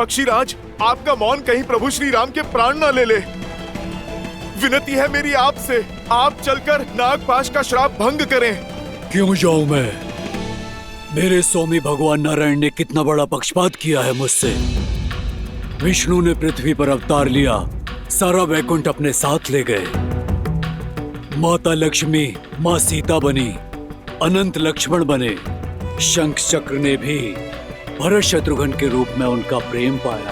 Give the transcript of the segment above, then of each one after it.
पक्षीराज, आपका मौन कहीं प्रभु श्री राम के प्राण न ले ले। विनती है मेरी आपसे, आप चलकर नागपाश का श्राप भंग करें। क्यों जाऊं मैं? मेरे स्वामी भगवान नारायण ने कितना बड़ा पक्षपात किया है मुझसे। विष्णु ने पृथ्वी पर अवतार लिया, सारा वैकुंठ अपने साथ ले गए। माता लक्ष्मी माँ सीता बनी, अनंत लक्ष्मण बने। शंख चक्र ने भी भरत शत्रुघ्न के रूप में उनका प्रेम पाया,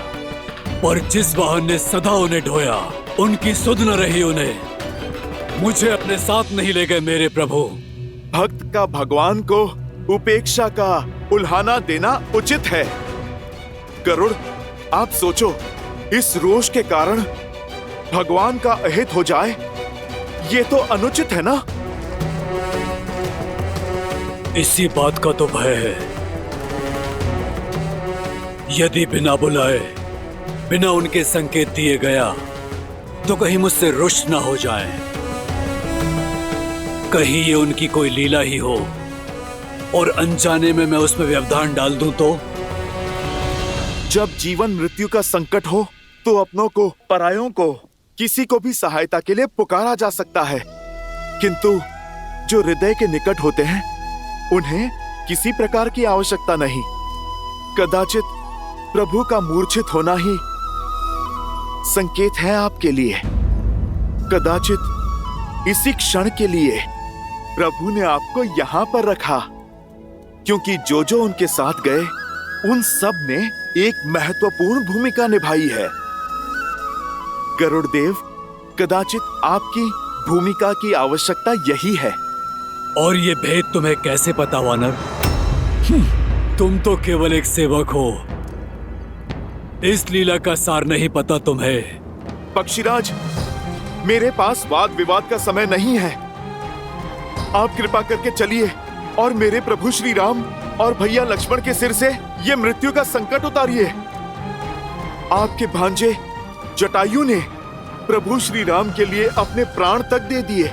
पर जिस वाहन ने सदा उन्हें ढोया, उनकी सुध न रही उन्हें। मुझे अपने साथ नहीं ले गए मेरे प्रभु। भक्त का भगवान को उपेक्षा का उल्हाना देना उचित है। गरुड़, आप सोचो, इस रोष के कारण भगवान का अहित हो जाए, ये तो अनुचित है ना? इसी बात का तो भय है। यदि बिना बुलाए, बिना उनके संकेत दिए गया, तो कहीं मुझसे रुष्ट ना हो जाए। कहीं ये उनकी कोई लीला ही हो और अनजाने में मैं उसमें व्यवधान डाल दूं तो? जब जीवन मृत्यु का संकट हो तो अपनों को, परायों को, किसी को भी सहायता के लिए पुकारा जा सकता है, किंतु जो हृदय के निकट होते हैं उन्हें किसी प्रकार की आवश्यकता नहीं। कदाचित प्रभु का मूर्छित होना ही संकेत है आपके लिए। कदाचित इसी क्षण के लिए प्रभु ने आपको यहां पर रखा, क्योंकि जो जो उनके साथ गए उन सब ने एक महत्वपूर्ण भूमिका निभाई है। गरुड़देव, कदाचित आपकी भूमिका की आवश्यकता यही है। और ये भेद तुम्हें कैसे पता, वानर? तुम तो केवल एक सेवक हो, इस लीला का सार नहीं पता तुम्हें। पक्षीराज, मेरे पास वाद विवाद का समय नहीं है। आप कृपा करके चलिए और मेरे प्रभु श्री राम और भैया लक्ष्मण के सिर से ये मृत्यु का संकट उतारिए। आपके भांजे जटायु ने प्रभु श्री राम के लिए अपने प्राण तक दे दिए,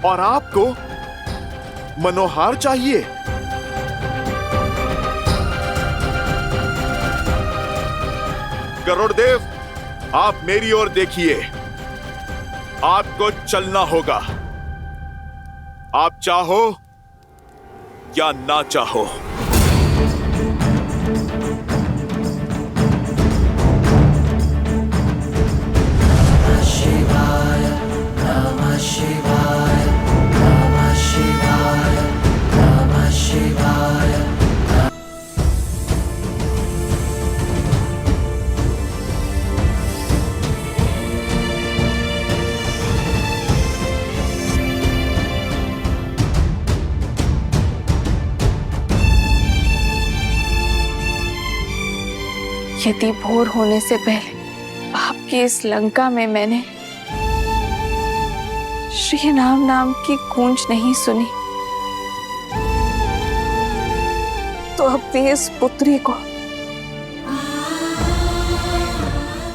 और आपको मनोहार चाहिए। गरुड़देव, आप मेरी ओर देखिए, आपको चलना होगा, आप चाहो या ना चाहो। यदि भोर होने से पहले आपकी इस लंका में मैंने श्री राम नाम की गूंज नहीं सुनी, तो अपनी इस पुत्री को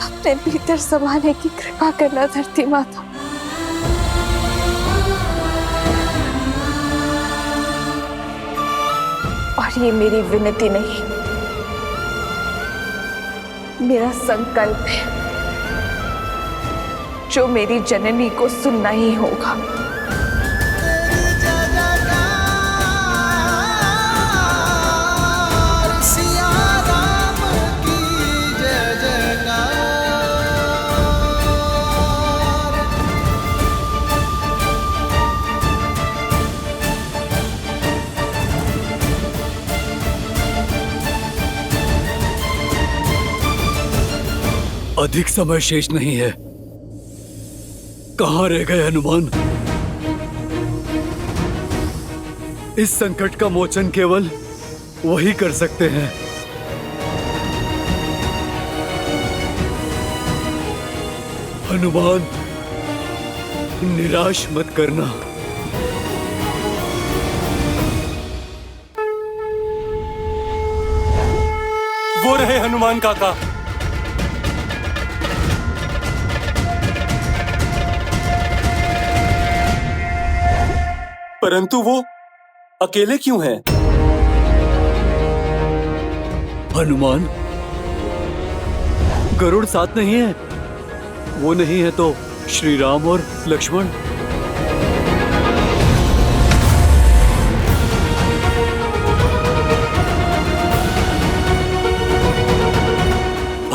अपने भीतर समाने की कृपा करना धरती माता। और ये मेरी विनती नहीं, मेरा संकल्प है, जो मेरी जननी को सुनना ही होगा। अधिक समय शेष नहीं है। कहां रह गए हनुमान? इस संकट का मोचन केवल वही कर सकते हैं। हनुमान, निराश मत करना। वो रहे हनुमान काका। परंतु वो अकेले क्यों हैं? हनुमान, गरुड़ साथ नहीं है? वो नहीं है तो श्री राम और लक्ष्मण?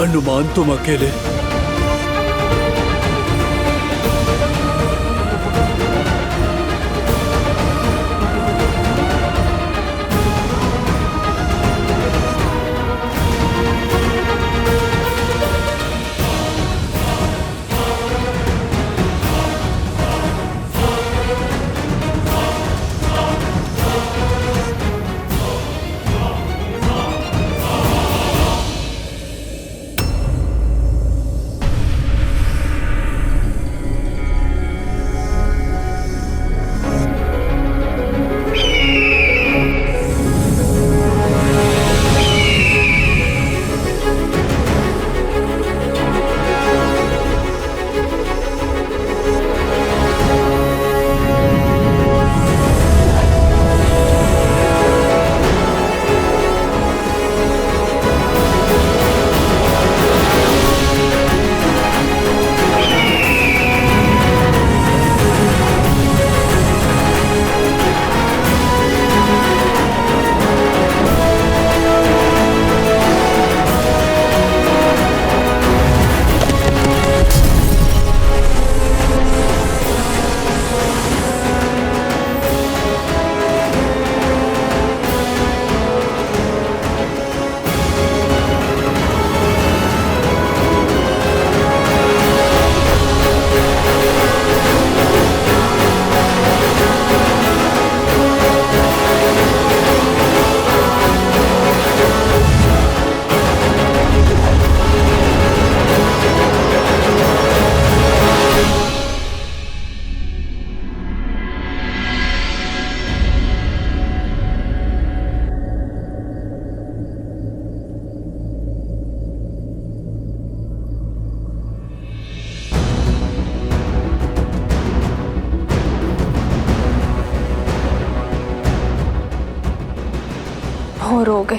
हनुमान तुम अकेले? भोर हो गई।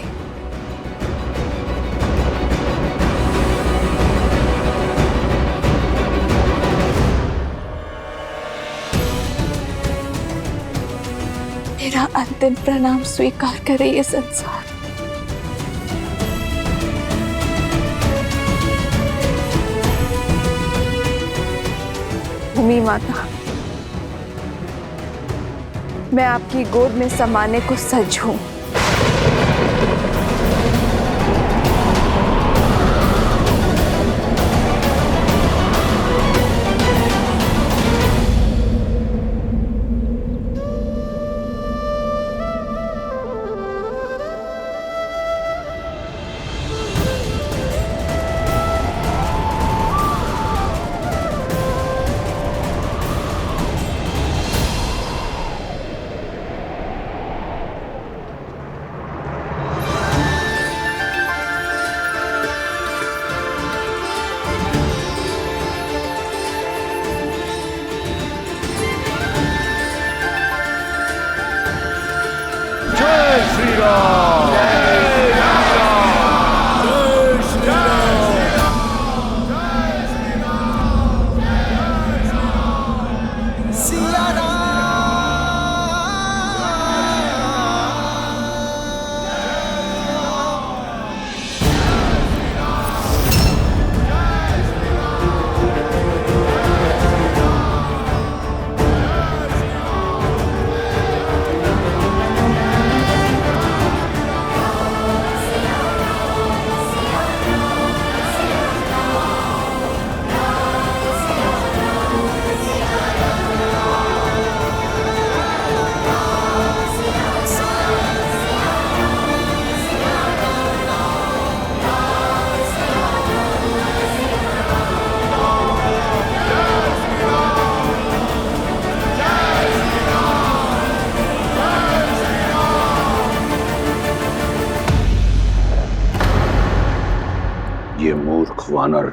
मेरा अंतिम प्रणाम स्वीकार करे ये संसार। भूमि माता, मैं आपकी गोद में समाने को सज्ज हूं। ये मूर्ख वानर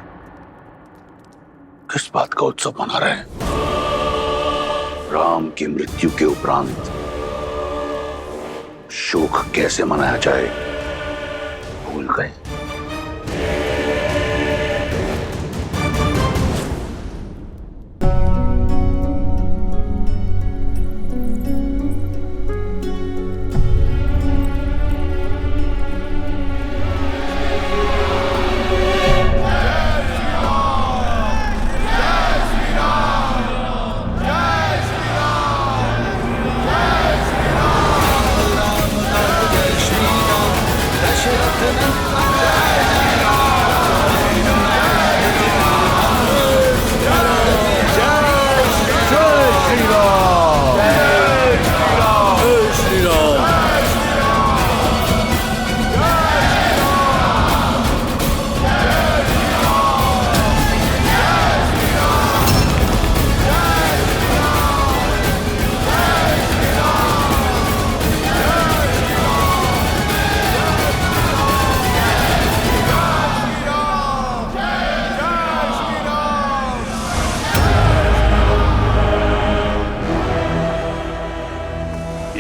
किस बात का उत्सव मना रहे हैं? राम की मृत्यु के उपरांत शोक कैसे मनाया जाए भूल गए।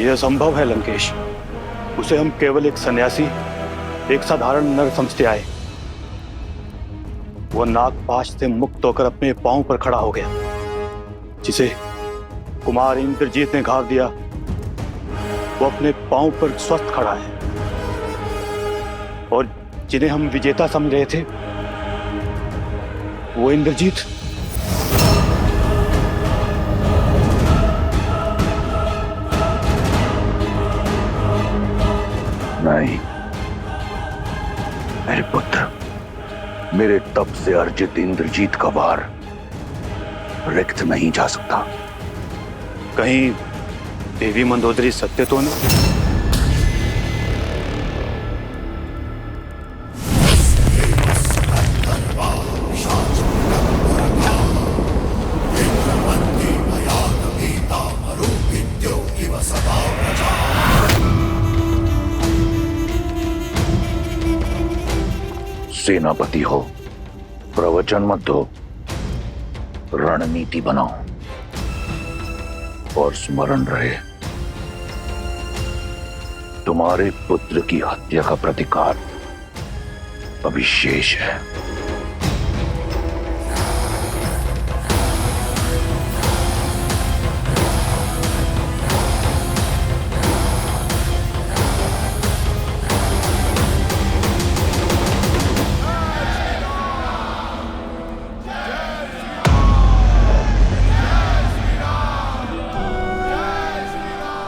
यह संभव है लंकेश। उसे हम केवल एक सन्यासी, एक साधारण नर समझते आए। वह नागपाश से मुक्त होकर अपने पांव पर खड़ा हो गया। जिसे कुमार इंद्रजीत ने घाव दिया, वो अपने पांव पर स्वस्थ खड़ा है। और जिन्हें हम विजेता समझ रहे थे, वो इंद्रजीत नहीं मेरे पुत्र, मेरे तप से अर्जित इंद्रजीत का वार रिक्त नहीं जा सकता। कहीं देवी मंदोदरी सत्य तो नहीं? सेनापति हो, प्रवचन मत दो, रणनीति बनाओ। और स्मरण रहे, तुम्हारे पुत्र की हत्या का प्रतिकार अभी शेष है।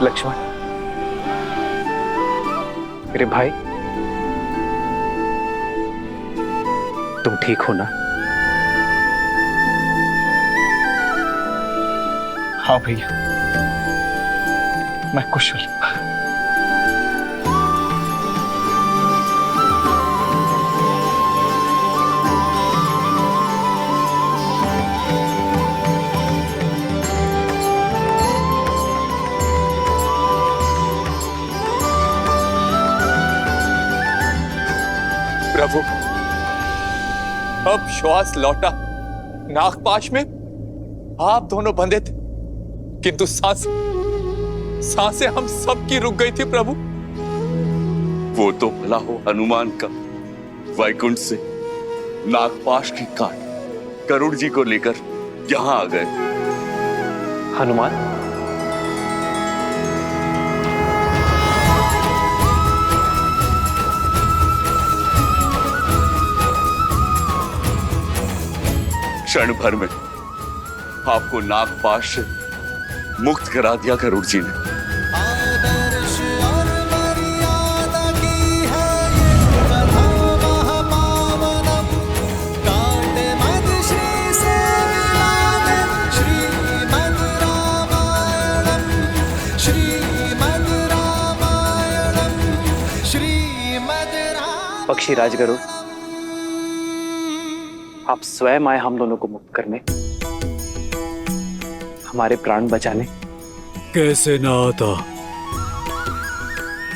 लक्ष्मण, मेरे भाई, तुम ठीक हो ना? हाँ भैया, मैं कुशल। प्रभु, अब श्वास लौटा। नागपाश में आप दोनों बंधे थे, किंतु सांसें हम सबकी रुक गई थी प्रभु। वो तो भला हो हनुमान का वैकुंठ से नागपाश की काट गरुड़ जी को लेकर यहां आ गए। हनुमान, क्षण भर में आपको नागपाश से मुक्त करा दिया गरुड़ जी ने। आदर्श और मर्यादा की है ये कथा महापावनम। कांटे मद श्री से मिलावे श्रीमद् रामायणम, श्रीमद् रामायणम, श्रीमद् रामायणम। पक्षी राजगरुड़, आप स्वयं आए हम दोनों को मुक्त करने, हमारे प्राण बचाने। कैसे ना आता?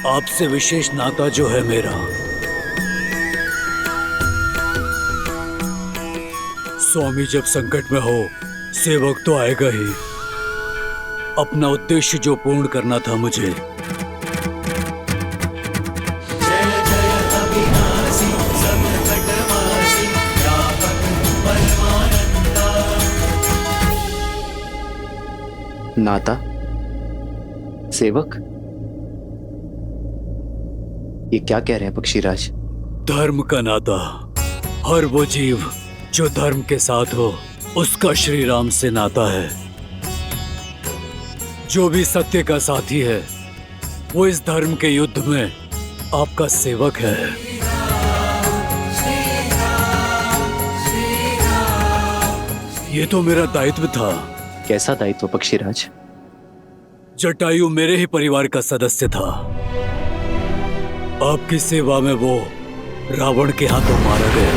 आपसे विशेष नाता जो है मेरा। स्वामी जब संकट में हो, सेवक तो आएगा ही। अपना उद्देश्य जो पूर्ण करना था मुझे, नाता, सेवक, ये क्या कह रहे हैं पक्षीराज? धर्म का नाता। हर वो जीव जो धर्म के साथ हो, उसका श्री राम से नाता है। जो भी सत्य का साथी है, वो इस धर्म के युद्ध में आपका सेवक है। ये तो मेरा दायित्व था। कैसा दायित्व पक्षीराज? जटायु मेरे ही परिवार का सदस्य था। आपकी सेवा में वो रावण के हाथों मारा गया।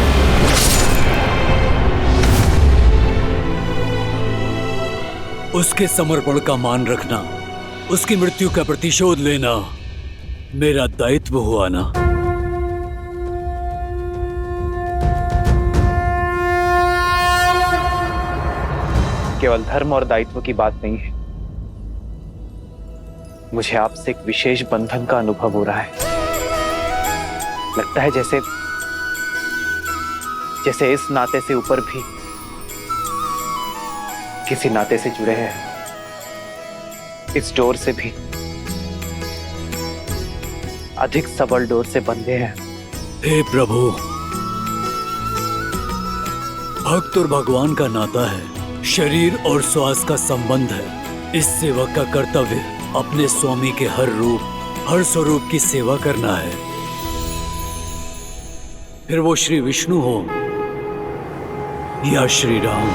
उसके समर्पण का मान रखना, उसकी मृत्यु का प्रतिशोध लेना मेरा दायित्व हुआ ना। केवल धर्म और दायित्व की बात नहीं है, मुझे आपसे एक विशेष बंधन का अनुभव हो रहा है। लगता है जैसे इस नाते से ऊपर भी किसी नाते से जुड़े हैं, इस डोर से भी अधिक सबल डोर से बंधे हैं। हे प्रभु, भक्त और भगवान का नाता है, शरीर और श्वास का संबंध है। इस सेवक का कर्तव्य अपने स्वामी के हर रूप, हर स्वरूप की सेवा करना है। फिर वो श्री विष्णु हो या श्री राम।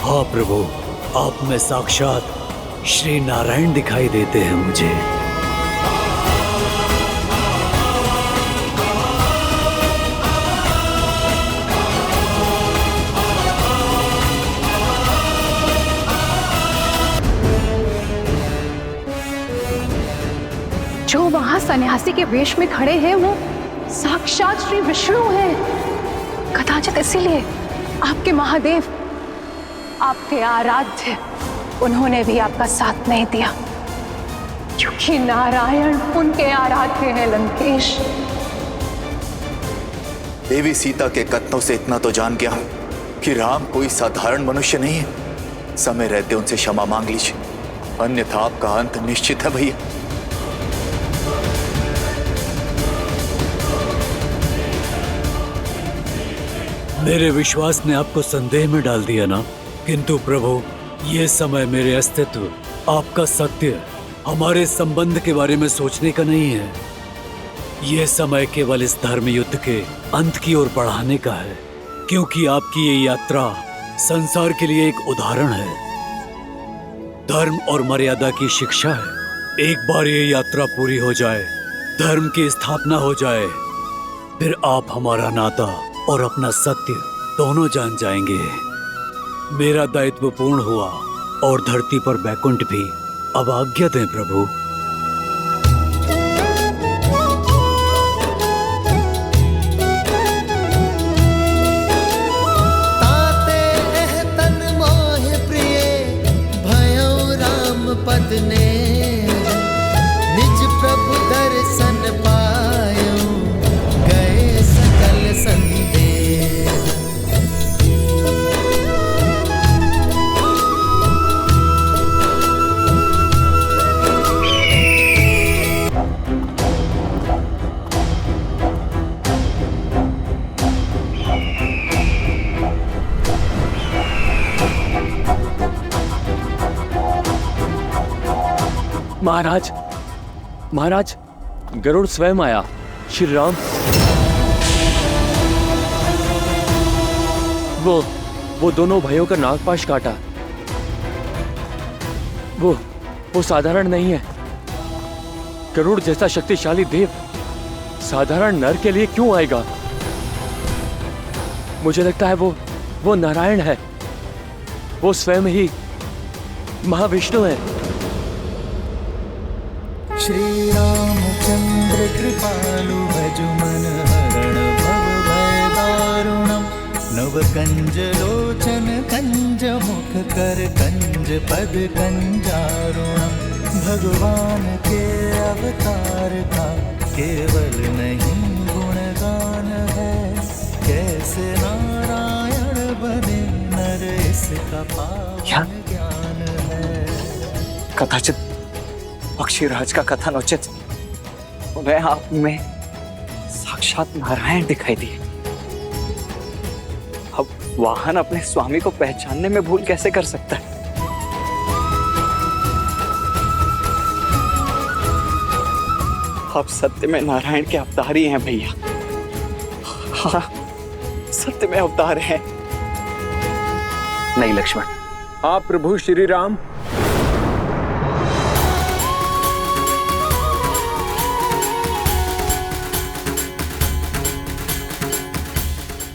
हाँ प्रभु, आप में साक्षात श्री नारायण दिखाई देते हैं मुझे। जो वहां सन्यासी के वेश में खड़े हैं वो साक्षात श्री विष्णु हैं। कदाचित इसीलिए आपके महादेव, आपके आराध्य, उन्होंने भी आपका साथ नहीं दिया, क्योंकि नारायण उनके आराध्य हैं लंकेश। देवी सीता के कथनों से इतना तो जान गया हूं कि राम कोई साधारण मनुष्य नहीं है। समय रहते उनसे क्षमा मांग लीजिए, अन्यथा आपका अंत निश्चित है भैया। मेरे विश्वास ने आपको संदेह में डाल दिया ना, किंतु प्रभु, ये समय मेरे अस्तित्व, आपका सत्य, हमारे संबंध के बारे में सोचने का नहीं है। ये समय केवल इस धर्म युद्ध के अंत की ओर बढ़ाने का है, क्योंकि आपकी ये यात्रा संसार के लिए एक उदाहरण है, धर्म और मर्यादा की शिक्षा है। एक बार ये यात्रा पूरी हो जाए, धर्म की स्थापना हो जाए, फिर आप हमारा नाता और अपना सत्य दोनों जान जाएंगे। मेरा दायित्व पूर्ण हुआ और धरती पर बैकुंठ भी। अब आज्ञा दें प्रभु। ताते एह तन मोह प्रिय भयो राम पद ने, निज प्रभु दर्शन पायो गए सकल संदेह। महाराज, महाराज, गरुड़ स्वयं आया। श्री राम, वो दोनों भाइयों का नागपाश काटा। वो साधारण नहीं है। गरुड़ जैसा शक्तिशाली देव साधारण नर के लिए क्यों आएगा? मुझे लगता है वो नारायण है। वो स्वयं ही महाविष्णु है। श्री रामचंद्र कृपालु भज मन हरण भव भय दारुणम, नव कंज लोचन कंज मुख कर कंज पद कंजारुणम। भगवान के अवतार का केवल नहीं गुणगान है, कैसे नारायण बने नर इसका पावन ज्ञान है। कदाचित पक्षीराज का कथन उचित, उन्हें आप में साक्षात नारायण दिखाई दिए। अब वाहन अपने स्वामी को पहचानने में भूल कैसे कर सकता है? आप सत्य में नारायण के अवतार ही हैं भैया। हाँ, सत्य में अवतार हैं। नहीं लक्ष्मण, आप प्रभु श्री राम।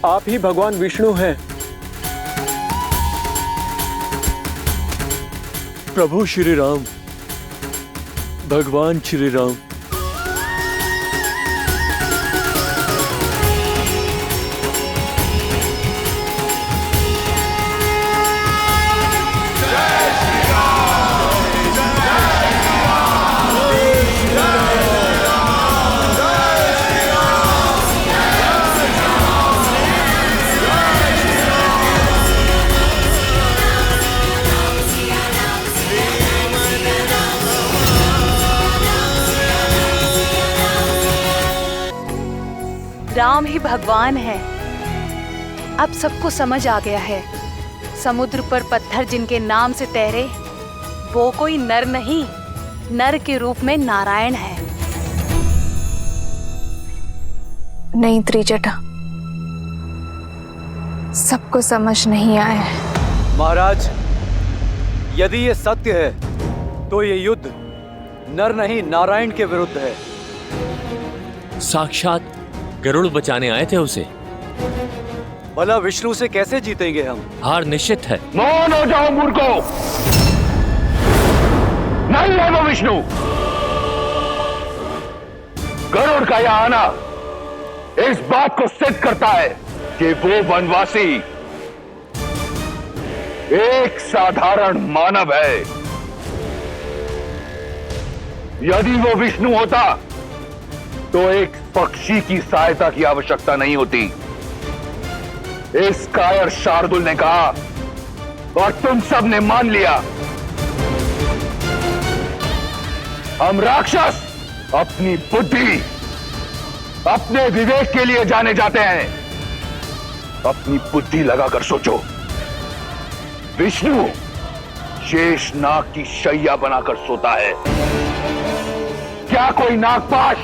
आप ही भगवान विष्णु हैं। प्रभु श्री राम, भगवान श्री राम। राम ही भगवान है। अब सबको समझ आ गया है, समुद्र पर पत्थर जिनके नाम से तैरे, वो कोई नर नहीं, नर के रूप में नारायण है। नहीं त्रिजटा, सबको समझ नहीं आया है। महाराज, यदि ये सत्य है तो ये युद्ध नर नहीं नारायण के विरुद्ध है। साक्षात गरुड़ बचाने आए थे उसे। भला विष्णु से कैसे जीतेंगे हम? हार निश्चित है। मौन हो जाओ मूर्खों, नहीं है वो विष्णु। गरुड़ का यह आना इस बात को सिद्ध करता है कि वो वनवासी एक साधारण मानव है। यदि वो विष्णु होता तो एक पक्षी की सहायता की आवश्यकता नहीं होती। इस कायर शार्दुल ने कहा और तुम सब ने मान लिया। हम राक्षस अपनी बुद्धि, अपने विवेक के लिए जाने जाते हैं। अपनी बुद्धि लगाकर सोचो, विष्णु शेष नाग की शैया बनाकर सोता है। क्या कोई नागपाश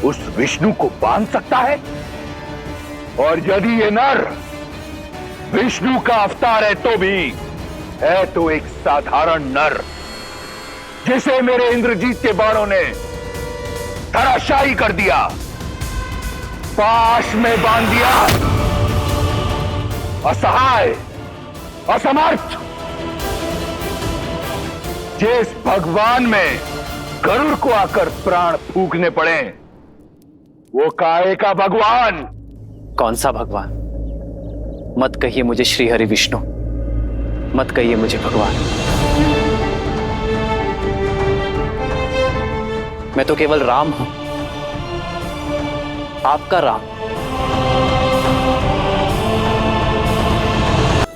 उस विष्णु को बांध सकता है? और यदि ये नर विष्णु का अवतार है तो भी है तो एक साधारण नर, जिसे मेरे इंद्रजीत के बाणों ने धराशायी कर दिया, पाश में बांध दिया। असहाय, असमर्थ, जिस भगवान में गरुड़ को आकर प्राण फूकने पड़े, वो काहे का भगवान? कौन सा भगवान? मत कहिए मुझे श्री हरि विष्णु, मत कहिए मुझे भगवान। मैं तो केवल राम हूं, आपका राम।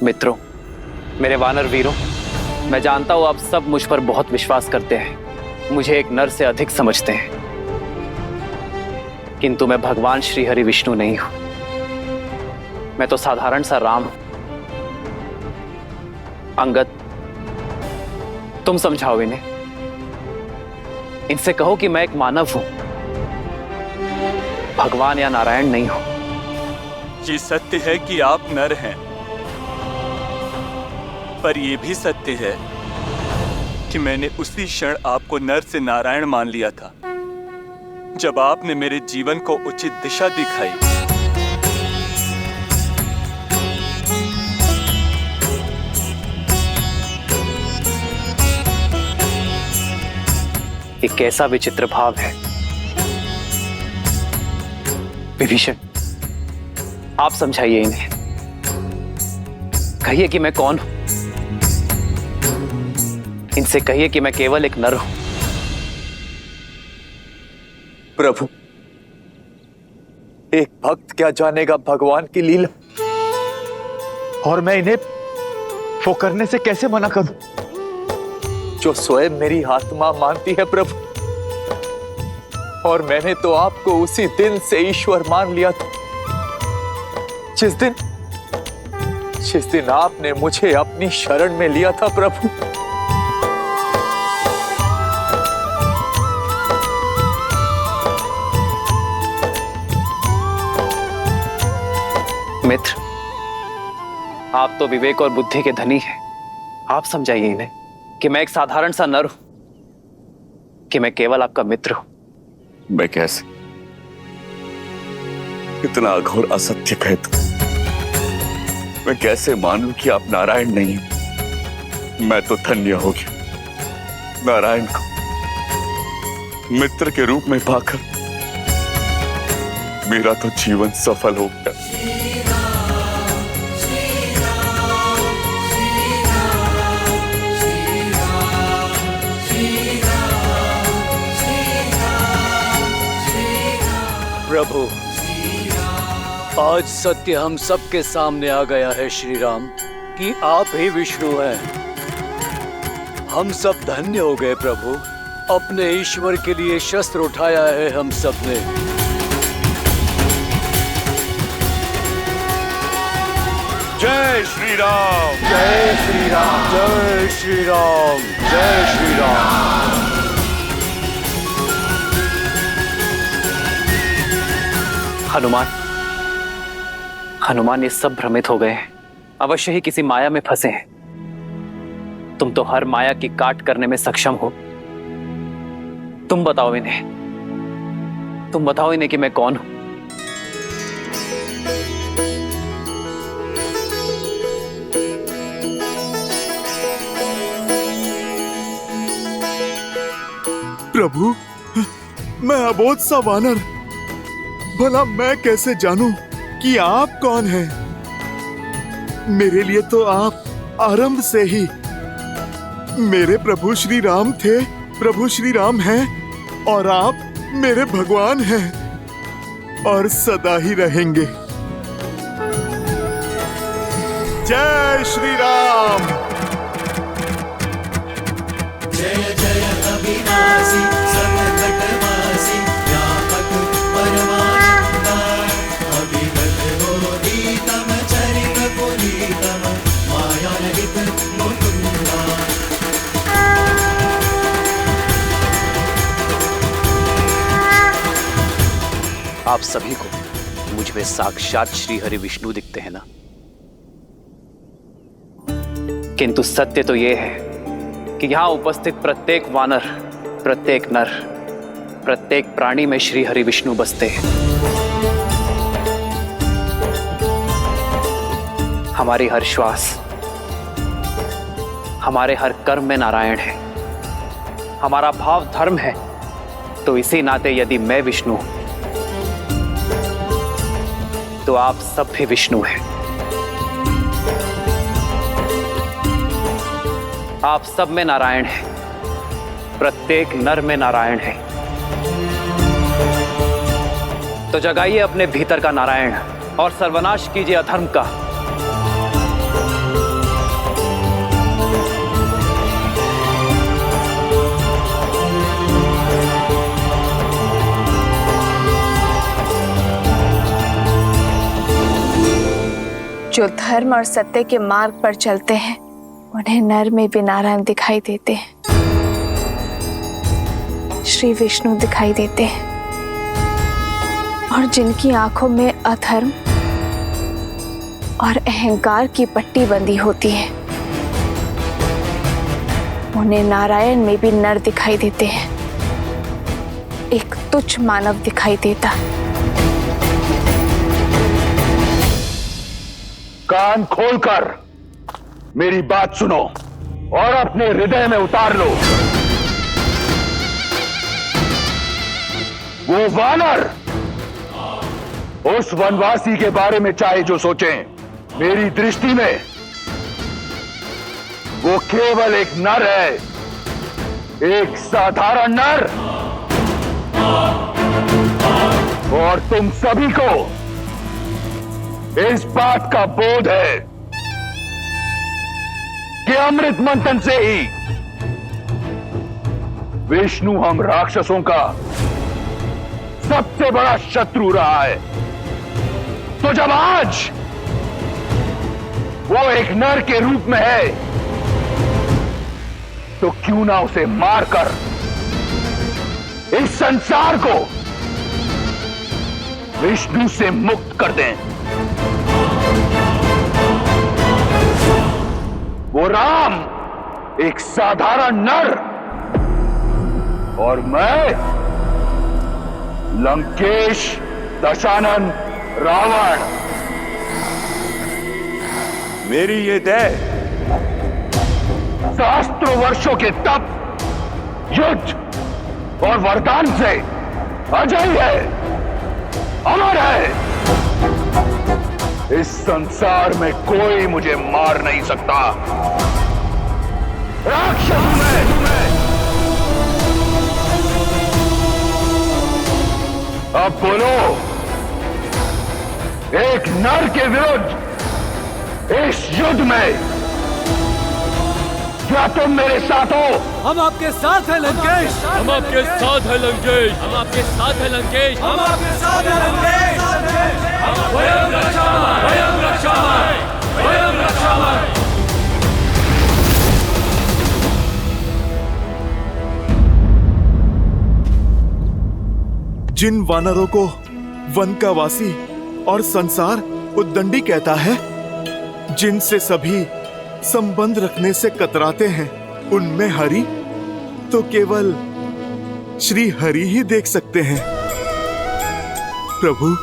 मित्रों, मेरे वानर वीरों, मैं जानता हूं आप सब मुझ पर बहुत विश्वास करते हैं, मुझे एक नर से अधिक समझते हैं, किंतु मैं भगवान श्री हरि विष्णु नहीं हूं। मैं तो साधारण सा राम हूं। अंगद, तुम समझाओ इन्हें, इनसे कहो कि मैं एक मानव हूं, भगवान या नारायण नहीं हूं। ये सत्य है कि आप नर हैं, पर यह भी सत्य है कि मैंने उसी क्षण आपको नर से नारायण मान लिया था जब आपने मेरे जीवन को उचित दिशा दिखाई। एक कैसा विचित्र भाव है। विभीषण, आप समझाइए इन्हें, कहिए कि मैं कौन हूं। इनसे कहिए कि मैं केवल एक नर हूं। प्रभु, एक भक्त क्या जानेगा भगवान की लीला, और मैं इन्हें वो करने से कैसे मना करूं जो स्वयं मेरी आत्मा मानती है प्रभु। और मैंने तो आपको उसी दिन से ईश्वर मान लिया था जिस दिन आपने मुझे अपनी शरण में लिया था प्रभु। मित्र, आप तो विवेक और बुद्धि के धनी हैं। आप समझाइए इन्हें कि मैं एक साधारण सा नर हूं, कि मैं केवल आपका मित्र हूं। मैं कैसे इतना अघोर असत्य कहे तो मैं कैसे मानूं कि आप नारायण नहीं? मैं तो धन्य हो गया नारायण को मित्र के रूप में पाकर। मेरा तो जीवन सफल हो गया। प्रभु, आज सत्य हम सबके सामने आ गया है श्री राम, कि आप ही विष्णु हैं। हम सब धन्य हो गए प्रभु, अपने ईश्वर के लिए शस्त्र उठाया है हम सब ने। जय श्री राम। जय श्री राम। जय श्री राम। जय श्री राम। हनुमान, हनुमान, ये सब भ्रमित हो गए हैं, अवश्य ही किसी माया में फंसे हैं। तुम तो हर माया की काट करने में सक्षम हो। तुम बताओ इन्हें कि मैं कौन हूं। प्रभु, मैं अबोध सा वानर, भला मैं कैसे जानूं कि आप कौन हैं? मेरे लिए तो आप आरंभ से ही मेरे प्रभु श्री राम थे, प्रभु श्री राम हैं, और आप मेरे भगवान हैं और सदा ही रहेंगे। जय श्री राम। जय जय अविनाशी सततटवासी व्यापक परमानंदा अविगत बोधितम चरित पुनीतम मायारहित मुकुंदा। आप सभी को मुझ में साक्षात श्री हरि विष्णु दिखते हैं ना, किंतु सत्य तो यह है कि यहां उपस्थित प्रत्येक वानर, प्रत्येक नर, प्रत्येक प्राणी में श्री हरि विष्णु बसते हैं। हमारी हर श्वास, हमारे हर कर्म में नारायण है। हमारा भाव धर्म है, तो इसी नाते यदि मैं विष्णु हूं तो आप सब भी विष्णु हैं। आप सब में नारायण है, प्रत्येक नर में नारायण है। तो जगाइए अपने भीतर का नारायण और सर्वनाश कीजिए अधर्म का। जो धर्म और सत्य के मार्ग पर चलते हैं उन्हें नर में भी नारायण दिखाई देते हैं, श्री विष्णु दिखाई देते हैं। और जिनकी आंखों में अधर्म और अहंकार की पट्टी बंधी होती है उन्हें नारायण में भी नर दिखाई देते हैं, एक तुच्छ मानव दिखाई देता। कान खोलकर मेरी बात सुनो और अपने हृदय में उतार लो। वो वानर उस वनवासी के बारे में चाहे जो सोचें, मेरी दृष्टि में वो केवल एक नर है, एक साधारण नर। और तुम सभी को इस बात का बोध है कि अमृत मंथन से ही विष्णु हम राक्षसों का सबसे बड़ा शत्रु रहा है। तो जब आज वो एक नर के रूप में है, तो क्यों ना उसे मारकर इस संसार को विष्णु से मुक्त कर दें। वो राम एक साधारण नर और मैं लंकेश दशानन रावण। मेरी ये देह सहस्त्रों वर्षों के तप, युद्ध और वरदान से अजय है, अमर है। इस संसार में कोई मुझे मार नहीं सकता। राक्षस मैं। अब बोलो, एक नर के विरुद्ध इस युद्ध में क्या तुम मेरे साथ हो? हम आपके साथ हैं लंकेश। हम आपके साथ हैं लंकेश। हम आपके साथ हैं लंकेश। हम आपके साथ हैं लंकेश। स्वयं रक्षा, स्वयं रक्षा। जिन वानरों को वन का वासी और संसार उद्दंडी कहता है, जिनसे सभी संबंध रखने से कतराते हैं, उनमें हरि तो केवल श्री हरि ही देख सकते हैं। प्रभु,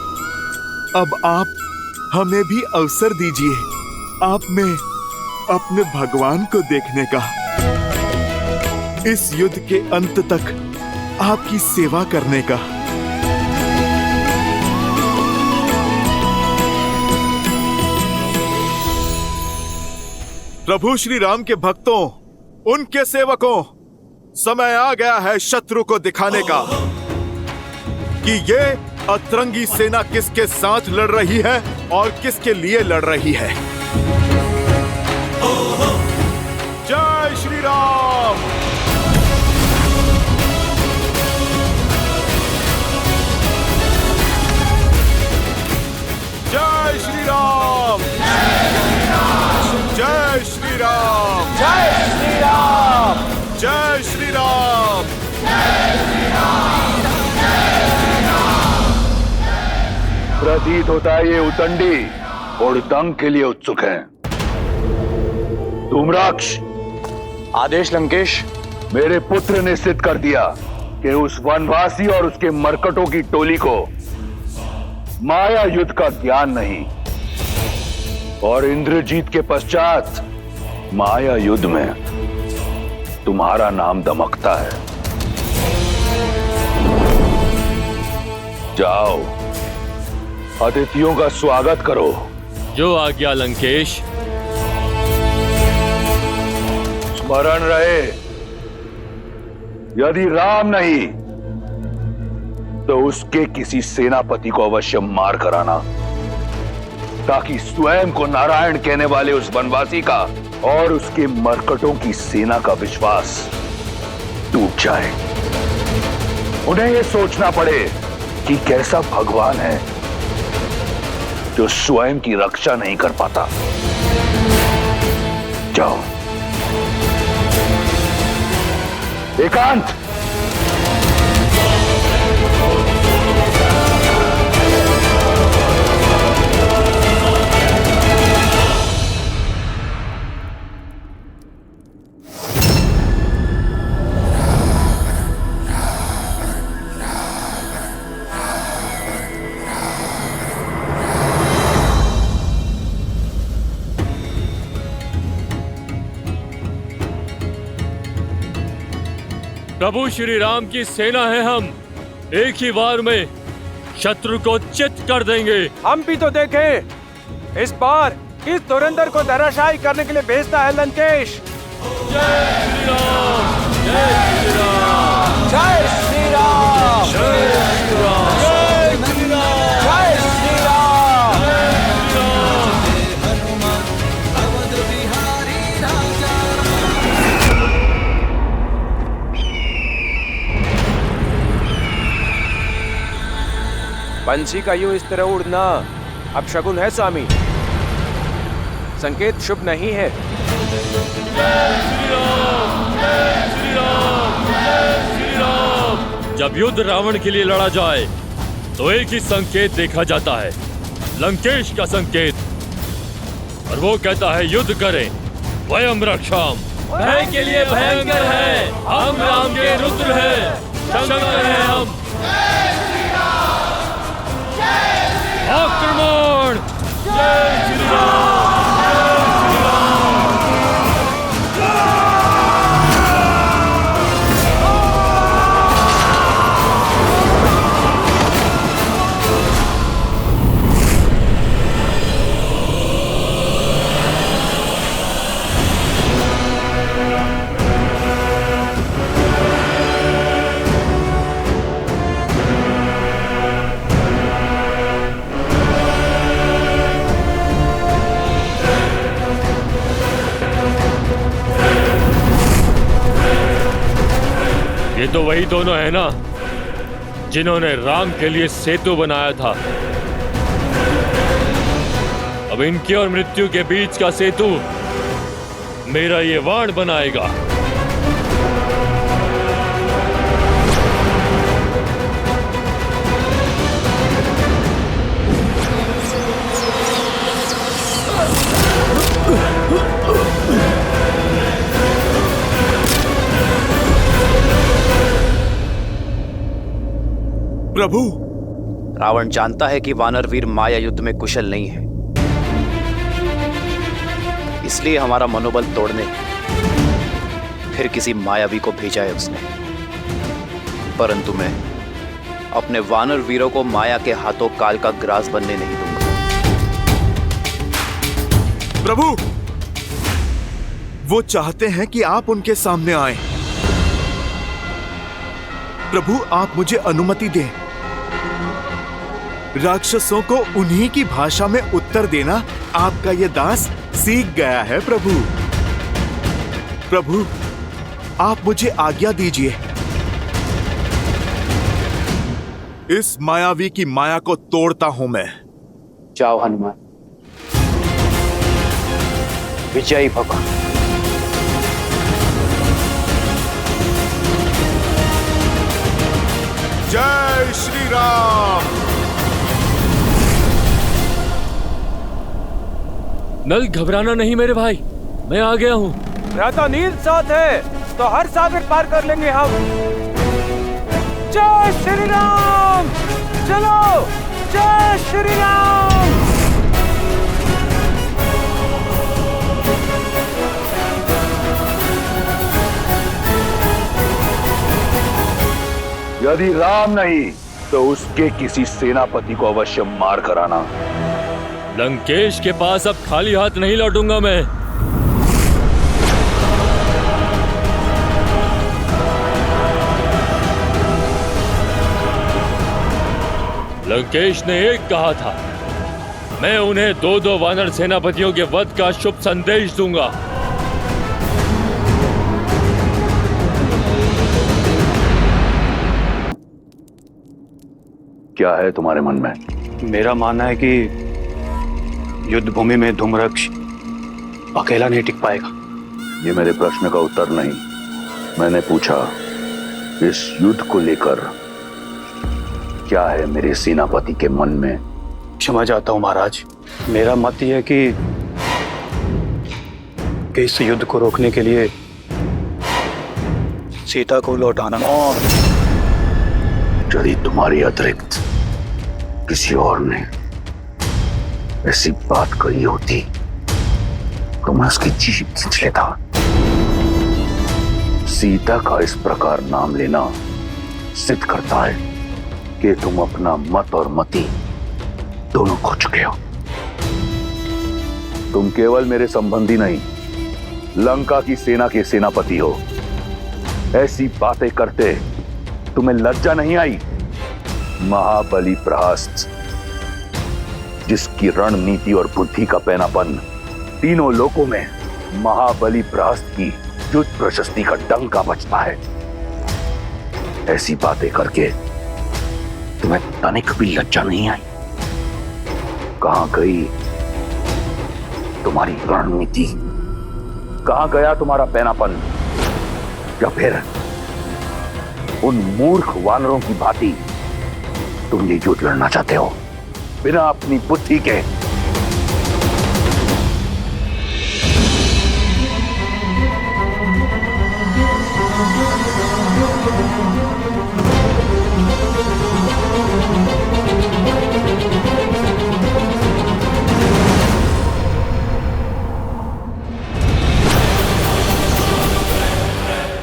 अब आप हमें भी अवसर दीजिए आप में अपने भगवान को देखने का, इस युद्ध के अंत तक आपकी सेवा करने का। प्रभु श्री राम के भक्तों, उनके सेवकों, समय आ गया है शत्रु को दिखाने का कि ये अतरंगी सेना किसके साथ लड़ रही है और किसके लिए लड़ रही है। जय श्री राम। जय श्री राम। जय श्री राम। जय श्री राम। जय श्री राम। प्रतीत होता है ये उतंडी और दंग के लिए उत्सुक हैं। धूम्राक्ष, आदेश लंकेश। मेरे पुत्र ने सिद्ध कर दिया कि उस वनवासी और उसके मरकटों की टोली को माया युद्ध का ज्ञान नहीं, और इंद्रजीत के पश्चात माया युद्ध में तुम्हारा नाम दमकता है। जाओ, अतिथियों का स्वागत करो। जो आज्ञा लंकेश। स्मरण रहे, यदि राम नहीं तो उसके किसी सेनापति को अवश्य मार कराना, ताकि स्वयं को नारायण कहने वाले उस वनवासी का और उसके मरकटों की सेना का विश्वास टूट जाए। उन्हें यह सोचना पड़े कि कैसा भगवान है जो स्वयं की रक्षा नहीं कर पाता। जाओ। एकांत। प्रभु श्री राम की सेना है, हम एक ही वार में शत्रु को चित कर देंगे। हम भी तो देखें इस बार किस धुरंधर को धराशायी करने के लिए भेजता है लंकेश। जय श्री राम। जय श्री राम। जय श्री राम। जय श्री राम। जय श्री राम। जय श्री राम। हनुमान अवध बिहारी राजा। बंसी का यूं इस तरह उड़ना अब शगुन है स्वामी, संकेत शुभ नहीं है। जय श्री राम। जय श्री राम। जय श्री राम। जब युद्ध रावण के लिए लड़ा जाए तो एक ही संकेत देखा जाता है, लंकेश का संकेत, और वो कहता है युद्ध करें, वयम रक्षाम। भय के लिए भयंकर है, हम राम के रुद्र हैं, शंकर हैं हम। आक्रमण। जय श्री राम। ये तो वही दोनों है ना जिन्होंने राम के लिए सेतु बनाया था। अब इनके और मृत्यु के बीच का सेतु मेरा ये वाण बनाएगा। प्रभु, रावण जानता है कि वानर वीर माया युद्ध में कुशल नहीं है, इसलिए हमारा मनोबल तोड़ने फिर किसी मायावी को भेजा है उसने। परंतु मैं अपने वानर वीरों को माया के हाथों काल का ग्रास बनने नहीं दूंगा। प्रभु, वो चाहते हैं कि आप उनके सामने आएं। प्रभु, आप मुझे अनुमति दें। राक्षसों को उन्हीं की भाषा में उत्तर देना आपका ये दास सीख गया है। प्रभु, प्रभु, आप मुझे आज्ञा दीजिए। इस मायावी की माया को तोड़ता हूं मैं। जाओ हनुमान, विजयी भगवान। जय श्री राम। नल, घबराना नहीं मेरे भाई, मैं आ गया हूँ। भ्राता नील साथ है तो हर सागर पार कर लेंगे हम। जय श्री राम। चलो, जय श्री राम। यदि राम नहीं तो उसके किसी सेनापति को अवश्य मार कर आना। लंकेश के पास अब खाली हाथ नहीं लौटूंगा मैं। लंकेश ने एक कहा था, मैं उन्हें 2-2 वानर सेनापतियों के वध का शुभ संदेश दूंगा। क्या है तुम्हारे मन में? मेरा मानना है कि युद्ध भूमि में धूम्रक्ष अकेला नहीं टिक पाएगा। ये मेरे प्रश्न का उत्तर नहीं। मैंने पूछा, इस युद्ध को लेकर क्या है मेरे सेनापति के मन में? क्षमा चाहता हूं महाराज, मेरा मत यह है कि इस युद्ध को रोकने के लिए सीता को लौटाना। यदि तुम्हारी अतिरिक्त किसी और ने ऐसी बात कही होती तो मैं उसकी जीभ खींच लेता। सीता का इस प्रकार नाम लेना सिद्ध करता है कि तुम अपना मत और मति दोनों खो चुके हो। तुम केवल मेरे संबंधी नहीं, लंका की सेना के सेनापति हो। ऐसी बातें करते तुम्हें लज्जा नहीं आई? महाबली प्रहस्त, जिसकी रणनीति और बुद्धि का पैनापन तीनों लोकों में महाबली प्रहस्त की युद्ध प्रशस्ति का डंका बजता है, ऐसी बातें करके तुम्हें तनिक भी लज्जा नहीं आई? कहां गई तुम्हारी रणनीति? कहां गया तुम्हारा पैनापन? या फिर उन मूर्ख वानरों की भांति तुम ये युद्ध लड़ना चाहते हो बिना अपनी बुद्धि के?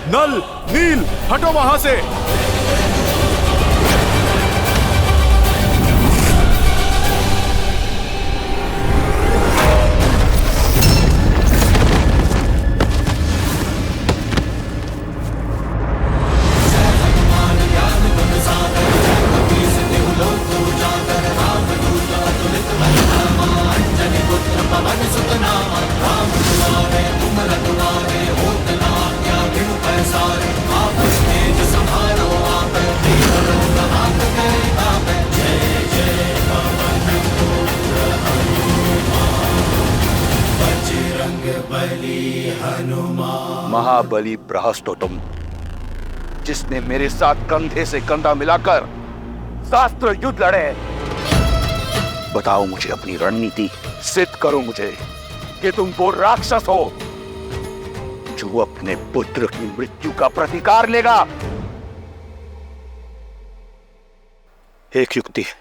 नल, नील, हटो वहां से। महाबली प्रहस्त हो तुम, जिसने मेरे साथ कंधे से कंधा मिलाकर शास्त्र युद्ध लड़े। बताओ मुझे अपनी रणनीति, सिद्ध करो मुझे कि तुम वो राक्षस हो जो अपने पुत्र की मृत्यु का प्रतिकार लेगा। एक युक्ति है,